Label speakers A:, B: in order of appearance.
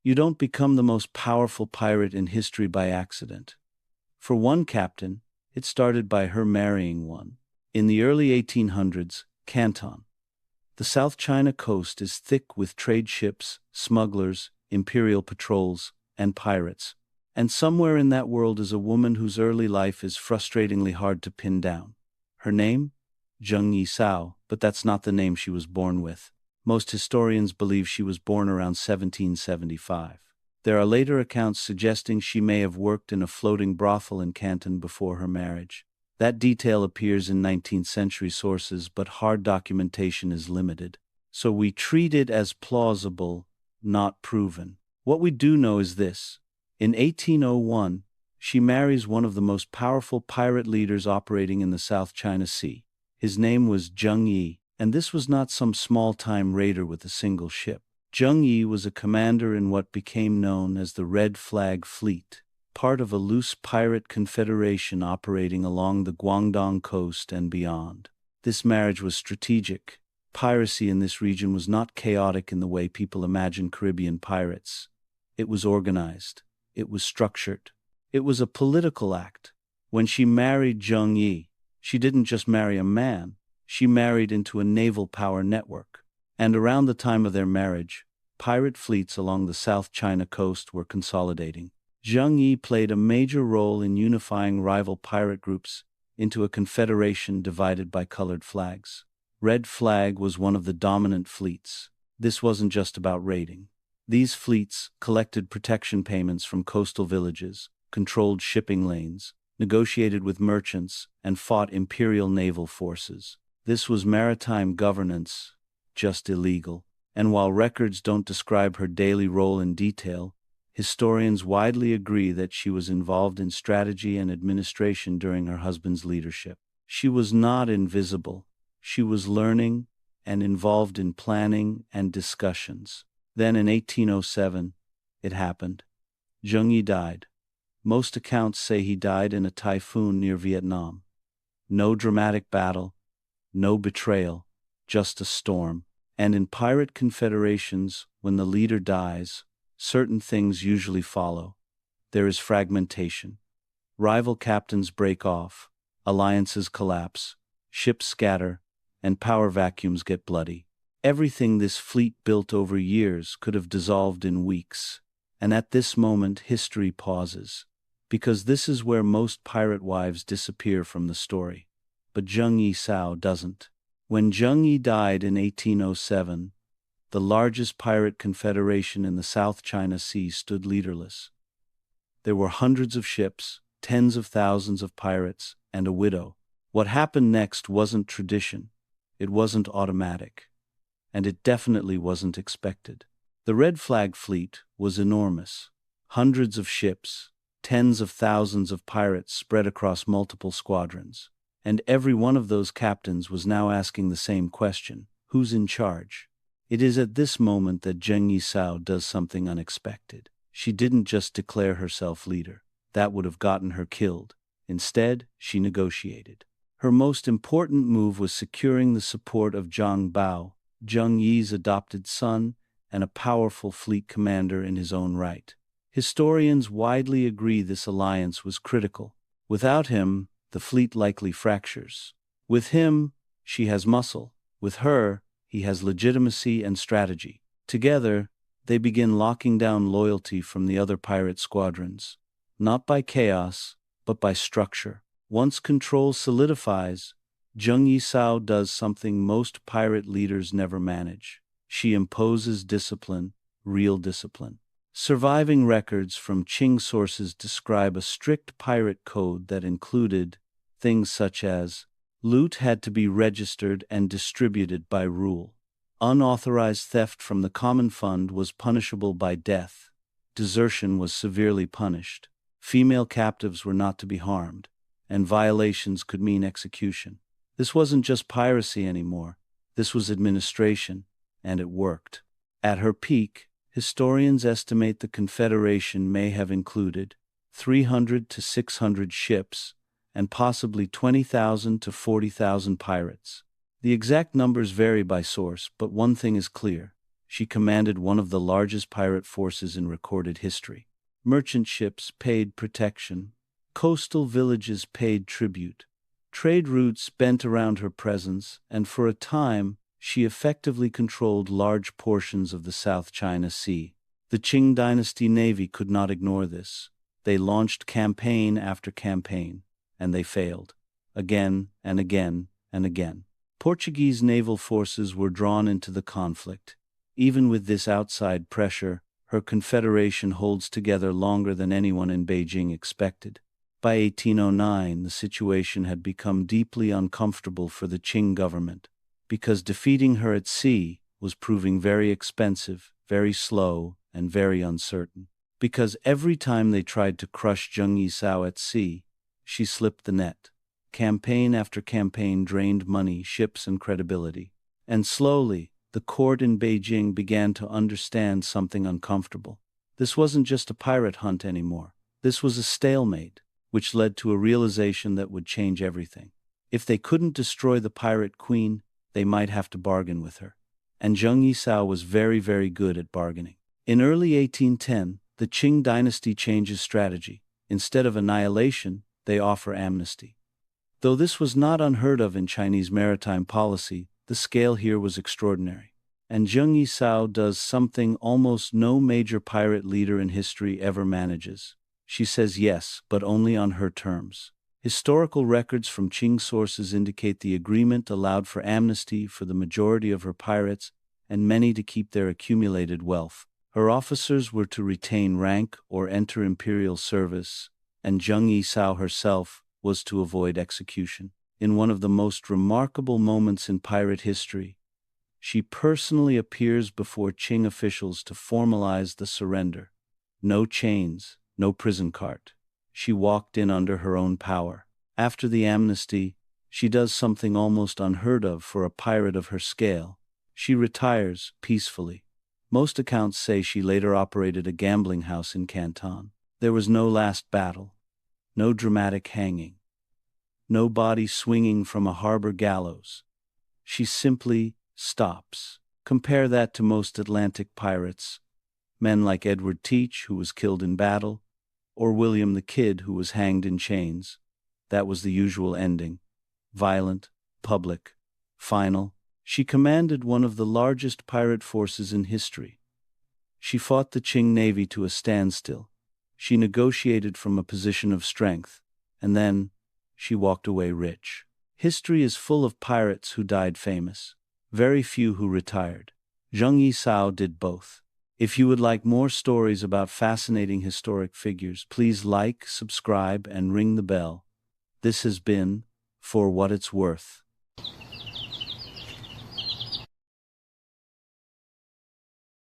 A: You don't become the most powerful pirate in history by accident. For one captain, it started by her marrying one. In the early 1800s, Canton. The South China coast is thick with trade ships, smugglers, imperial patrols, and pirates. And somewhere in that world is a woman whose early life is frustratingly hard to pin down. Her name? Zheng Yi Sao, but that's not the name she was born with. Most historians believe she was born around 1775. There are later accounts suggesting she may have worked in a floating brothel in Canton before her marriage. That detail appears in 19th century sources, but hard documentation is limited. So we treat it as plausible, not proven. What we do know is this. In 1801, she marries one of the most powerful pirate leaders operating in the South China Sea. His name was Zheng Yi, and this was not some small-time raider with a single ship. Zheng Yi was a commander in what became known as the Red Flag Fleet, part of a loose pirate confederation operating along the Guangdong coast and beyond. This marriage was strategic. Piracy in this region was not chaotic in the way people imagine Caribbean pirates. It was organized. It was structured. It was a political act. When she married Zheng Yi, she didn't just marry a man, she married into a naval power network. And around the time of their marriage, pirate fleets along the South China coast were consolidating. Zheng Yi played a major role in unifying rival pirate groups into a confederation divided by colored flags. Red Flag was one of the dominant fleets. This wasn't just about raiding. These fleets collected protection payments from coastal villages, controlled shipping lanes, negotiated with merchants, and fought imperial naval forces. This was maritime governance, just illegal. And while records don't describe her daily role in detail, historians widely agree that she was involved in strategy and administration during her husband's leadership. She was not invisible. She was learning and involved in planning and discussions. Then in 1807, it happened. Zheng Yi died. Most accounts say he died in a typhoon near Vietnam. No dramatic battle, no betrayal, just a storm. And in pirate confederations, when the leader dies, certain things usually follow. There is fragmentation. Rival captains break off, alliances collapse, ships scatter, and power vacuums get bloody. Everything this fleet built over years could have dissolved in weeks. And at this moment, history pauses. Because this is where most pirate wives disappear from the story. But Zheng Yi Sao doesn't. When Zheng Yi died in 1807, the largest pirate confederation in the South China Sea stood leaderless. There were hundreds of ships, tens of thousands of pirates, and a widow. What happened next wasn't tradition. It wasn't automatic. And it definitely wasn't expected. The Red Flag Fleet was enormous. Hundreds of ships, tens of thousands of pirates spread across multiple squadrons. And every one of those captains was now asking the same question: who's in charge? It is at this moment that Zheng Yi Sao does something unexpected. She didn't just declare herself leader. That would have gotten her killed. Instead, she negotiated. Her most important move was securing the support of Zhang Bao, Zheng Yi's adopted son, and a powerful fleet commander in his own right. Historians widely agree this alliance was critical. Without him, the fleet likely fractures. With him, she has muscle. With her, he has legitimacy and strategy. Together, they begin locking down loyalty from the other pirate squadrons. Not by chaos, but by structure. Once control solidifies, Zheng Yi Sao does something most pirate leaders never manage. She imposes discipline, real discipline. Surviving records from Qing sources describe a strict pirate code that included things such as loot had to be registered and distributed by rule. Unauthorized theft from the common fund was punishable by death. Desertion was severely punished. Female captives were not to be harmed, and violations could mean execution. This wasn't just piracy anymore. This was administration, and it worked. At her peak, historians estimate the Confederation may have included 300 to 600 ships and possibly 20,000 to 40,000 pirates. The exact numbers vary by source, but one thing is clear. She commanded one of the largest pirate forces in recorded history. Merchant ships paid protection. Coastal villages paid tribute. Trade routes bent around her presence, and for a time, she effectively controlled large portions of the South China Sea. The Qing dynasty navy could not ignore this. They launched campaign after campaign, and they failed. Again and again and again. Portuguese naval forces were drawn into the conflict. Even with this outside pressure, her confederation holds together longer than anyone in Beijing expected. By 1809, the situation had become deeply uncomfortable for the Qing government, because defeating her at sea was proving very expensive, very slow, and very uncertain. Because every time they tried to crush Zheng Yi Sao at sea, she slipped the net. Campaign after campaign drained money, ships, and credibility. And slowly, the court in Beijing began to understand something uncomfortable. This wasn't just a pirate hunt anymore. This was a stalemate, which led to a realization that would change everything. If they couldn't destroy the pirate queen, they might have to bargain with her. And Zheng Yi Sao was very, very good at bargaining. In early 1810, the Qing dynasty changes strategy. Instead of annihilation, they offer amnesty. Though this was not unheard of in Chinese maritime policy, the scale here was extraordinary. And Zheng Yi Sao does something almost no major pirate leader in history ever manages. She says yes, but only on her terms. Historical records from Qing sources indicate the agreement allowed for amnesty for the majority of her pirates and many to keep their accumulated wealth. Her officers were to retain rank or enter imperial service, and Zheng Yi Sao herself was to avoid execution. In one of the most remarkable moments in pirate history, she personally appears before Qing officials to formalize the surrender. No chains, no prison cart. She walked in under her own power. After the amnesty, she does something almost unheard of for a pirate of her scale. She retires peacefully. Most accounts say she later operated a gambling house in Canton. There was no last battle, no dramatic hanging, no body swinging from a harbor gallows. She simply stops. Compare that to most Atlantic pirates, men like Edward Teach, who was killed in battle, or William the Kid, who was hanged in chains. That was the usual ending. Violent, public, final. She commanded one of the largest pirate forces in history. She fought the Qing Navy to a standstill. She negotiated from a position of strength, and then she walked away rich. History is full of pirates who died famous. Very few who retired. Zheng Yi Sao did both. If you would like more stories about fascinating historic figures, please like, subscribe, and ring the bell. This has been For What It's Worth.